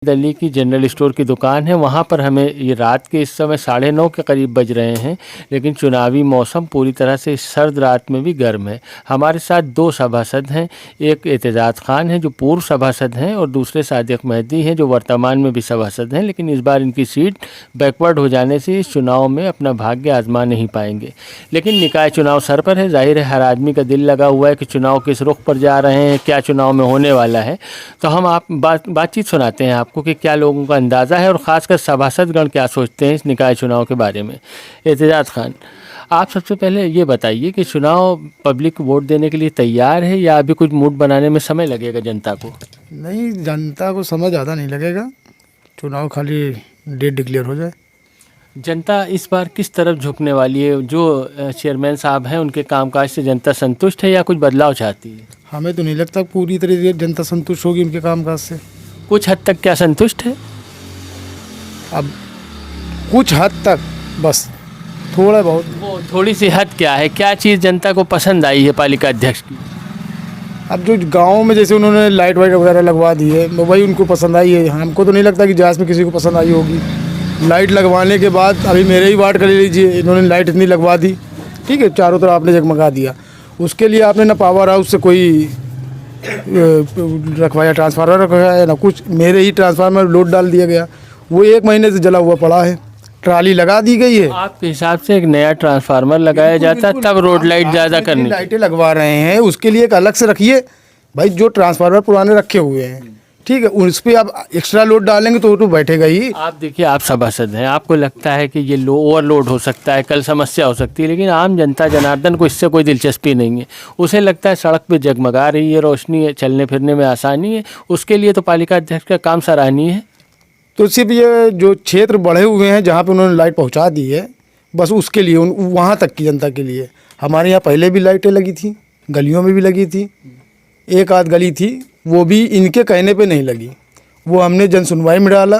दिल्ली की general store की दुकान है। वहाँ पर हमें ये रात के इस समय 9:30 के करीब बज रहे हैं, लेकिन चुनावी मौसम पूरी तरह से इस सर्द रात में भी गर्म है। हमारे साथ दो सभासद हैं, एक एतजाज़ खान है जो पूर्व सभासद हैं और दूसरे सादिक मेहदी हैं जो वर्तमान में भी सभासद हैं, लेकिन इस बार इनकी सीट बैकवर्ड हो जाने से इस चुनाव में अपना भाग्य आजमा नहीं पाएंगे। लेकिन निकाय चुनाव सर पर है, जाहिर है हर आदमी का दिल लगा हुआ है कि चुनाव किस रुख पर जा रहे हैं, क्या चुनाव में होने वाला है। तो हम बातचीत सुनाते हैं आपको कि क्या लोगों का अंदाज़ा है और ख़ासकर सभासदगण क्या सोचते हैं इस निकाय चुनाव के बारे में। एतजाज़ खान, आप सबसे पहले ये बताइए कि चुनाव पब्लिक वोट देने के लिए तैयार है या अभी कुछ मूड बनाने में समय लगेगा जनता को? नहीं, जनता को समय ज़्यादा नहीं लगेगा, चुनाव खाली डेट डिक्लेयर हो जाए। जनता इस बार किस तरफ झुकने वाली है? जो चेयरमैन साहब हैं उनके कामकाज से जनता संतुष्ट है या कुछ बदलाव चाहती है? हमें तो नहीं लगता पूरी तरह से जनता संतुष्ट होगी उनके कामकाज से। कुछ हद तक क्या संतुष्ट है? अब कुछ हद तक, बस थोड़ा बहुत। वो थोड़ी सी हद क्या है? क्या चीज़ जनता को पसंद आई है पालिका अध्यक्ष की? अब जो गांव में जैसे उन्होंने लाइट वाइट वगैरह लगवा दी है, वही उनको पसंद आई है। हमको तो नहीं लगता कि जास में किसी को पसंद आई होगी। लाइट लगवाने के बाद अभी मेरे ही वार्ड कर लीजिए, इन्होंने लाइट इतनी लगवा दी, ठीक है, चारों तरफ आपने जगमगा दिया। उसके लिए आपने ना पावर हाउस से कोई रखवाया, ट्रांसफार्मर रखवाया ना कुछ। मेरे ही ट्रांसफार्मर लोड डाल दिया गया, वो 1 महीने से जला हुआ पड़ा है। ट्राली लगा दी गई है। आपके हिसाब से एक नया ट्रांसफार्मर लगाया जाता तब रोड लाइट ज़्यादा करनी? लाइटें लगवा रहे हैं उसके लिए एक अलग से रखिए भाई। जो ट्रांसफार्मर पुराने रखे हुए हैं, ठीक है, उस पर आप एक्स्ट्रा लोड डालेंगे तो वो तो बैठेगा ही। आप देखिए, आप सभासद हैं, आपको लगता है कि ये ओवरलोड हो सकता है, कल समस्या हो सकती है, लेकिन आम जनता जनार्दन को इससे कोई दिलचस्पी नहीं है। उसे लगता है सड़क पे जगमगा रही है, रोशनी है, चलने फिरने में आसानी है, उसके लिए तो पालिका अध्यक्ष का काम सराहनीय है। तो सिर्फ ये जो क्षेत्र बढ़े हुए हैं जहाँ पे उन्होंने लाइट पहुँचा दी है, बस उसके लिए, वहाँ तक की जनता के लिए। हमारे यहाँ पहले भी लाइटें लगी थी, गलियों में भी लगी थी, एक आध गली थी, वो भी इनके कहने पे नहीं लगी, वो हमने जन सुनवाई में डाला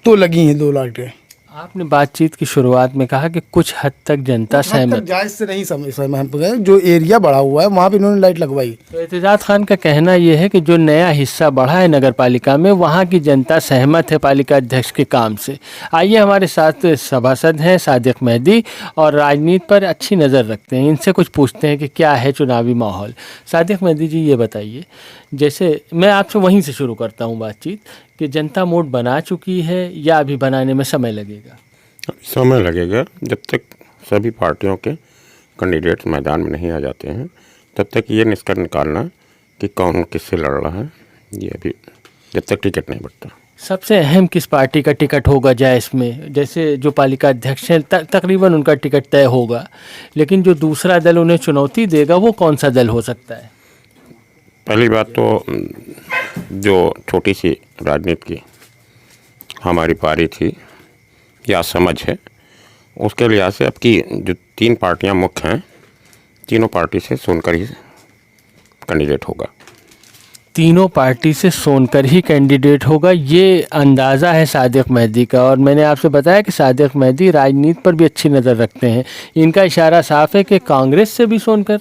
तो लगी हैं 2 लाइटें। आपने बातचीत की शुरुआत में कहा कि कुछ हद तक जनता सहमत, जायज़ से नहीं सहमत है। जो एरिया बढ़ा हुआ है वहाँ पे इन्होंने लाइट लगवाई। तो एतजाज़ खान का कहना यह है कि जो नया हिस्सा बढ़ा है नगर पालिका में, वहाँ की जनता सहमत है पालिका अध्यक्ष के काम से। आइए, हमारे साथ सभासद हैं सादिक मेहदी और राजनीति पर अच्छी नज़र रखते हैं, इनसे कुछ पूछते हैं कि क्या है चुनावी माहौल। सादिक मेहदी जी, ये बताइए, जैसे मैं आपसे वहीं से शुरू करता हूँ बातचीत, कि जनता मूड बना चुकी है या अभी बनाने में समय लगेगा? समय लगेगा। जब तक सभी पार्टियों के कैंडिडेट मैदान में नहीं आ जाते हैं तब तक ये निष्कर्ष निकालना कि कौन किससे लड़ रहा है, ये अभी जब तक टिकट नहीं बढ़ता। सबसे अहम किस पार्टी का टिकट होगा जायस में? जैसे जो पालिका अध्यक्ष हैं तकरीबन उनका टिकट तय होगा, लेकिन जो दूसरा दल उन्हें चुनौती देगा वो कौन सा दल हो सकता है? पहली बात तो जो छोटी सी राजनीति की हमारी पारी थी या समझ है, उसके लिहाज से अब की जो 3 पार्टियां मुख्य हैं, तीनों पार्टी से सोनकर ही कैंडिडेट होगा। तीनों पार्टी से सोनकर ही कैंडिडेट होगा, ये अंदाज़ा है सादिक मेहदी का। और मैंने आपसे बताया कि सादिक मेहदी राजनीति पर भी अच्छी नज़र रखते हैं। इनका इशारा साफ है कि कांग्रेस से भी सोनकर,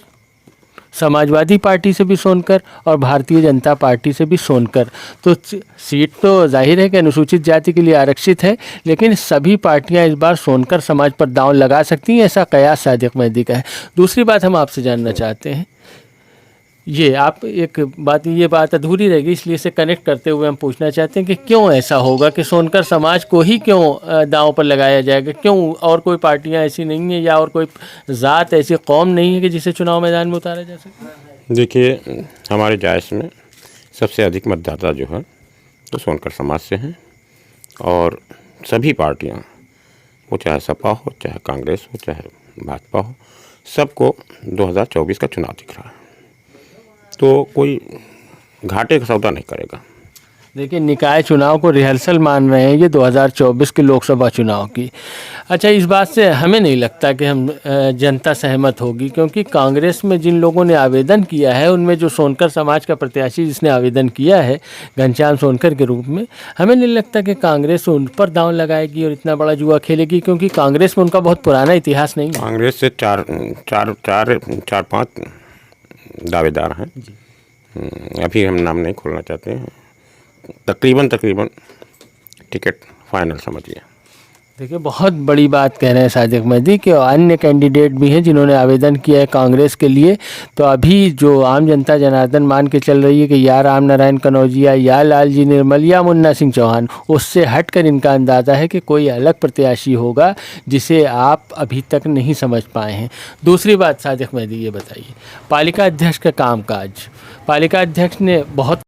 समाजवादी पार्टी से भी सोनकर और भारतीय जनता पार्टी से भी सोनकर। तो सीट तो जाहिर है कि अनुसूचित जाति के लिए आरक्षित है, लेकिन सभी पार्टियां इस बार सोनकर समाज पर दांव लगा सकती हैं, ऐसा कयास सादिक मेहदी का है। दूसरी बात हम आपसे जानना चाहते हैं, ये आप एक बात, ये बात अधूरी रहेगी इसलिए इसे कनेक्ट करते हुए हम पूछना चाहते हैं कि क्यों ऐसा होगा कि सोनकर समाज को ही क्यों दांव पर लगाया जाएगा? क्यों और कोई पार्टियां ऐसी नहीं है या और कोई ज़ात ऐसी कौम नहीं है कि जिसे चुनाव मैदान में उतारा जा सके? देखिए, हमारे जायस में सबसे अधिक मतदाता जो है तो सोनकर समाज से हैं, और सभी पार्टियां, वो चाहे सपा हो, चाहे कांग्रेस हो, चाहे भाजपा हो, सबको 2024 का चुनाव दिख रहा है, तो कोई घाटे का सौदा नहीं करेगा। देखिए, निकाय चुनाव को रिहर्सल मान रहे हैं ये 2024 के लोकसभा चुनाव की। अच्छा, इस बात से हमें नहीं लगता कि हम जनता सहमत होगी, क्योंकि कांग्रेस में जिन लोगों ने आवेदन किया है उनमें जो सोनकर समाज का प्रत्याशी जिसने आवेदन किया है घनश्याम सोनकर के रूप में, हमें नहीं लगता कि कांग्रेस उन पर दांव लगाएगी और इतना बड़ा जुआ खेलेगी, क्योंकि कांग्रेस में उनका बहुत पुराना इतिहास नहीं है। कांग्रेस से 4-5 दावेदार हैं, अभी हम नाम नहीं खोलना चाहते हैं। तकरीबन टिकट फाइनल समझिए। देखिए, बहुत बड़ी बात कह रहे हैं सादिक मेहदी कि अन्य कैंडिडेट भी हैं जिन्होंने आवेदन किया है कांग्रेस के लिए। तो अभी जो आम जनता जनार्दन मान के चल रही है कि या राम नारायण कनौजिया या लालजी निर्मल या मुन्ना सिंह चौहान, उससे हटकर इनका अंदाज़ा है कि कोई अलग प्रत्याशी होगा जिसे आप अभी तक नहीं समझ पाए हैं। दूसरी बात सादिक मेहदी, ये बताइए पालिका अध्यक्ष का कामकाज। पालिका अध्यक्ष ने बहुत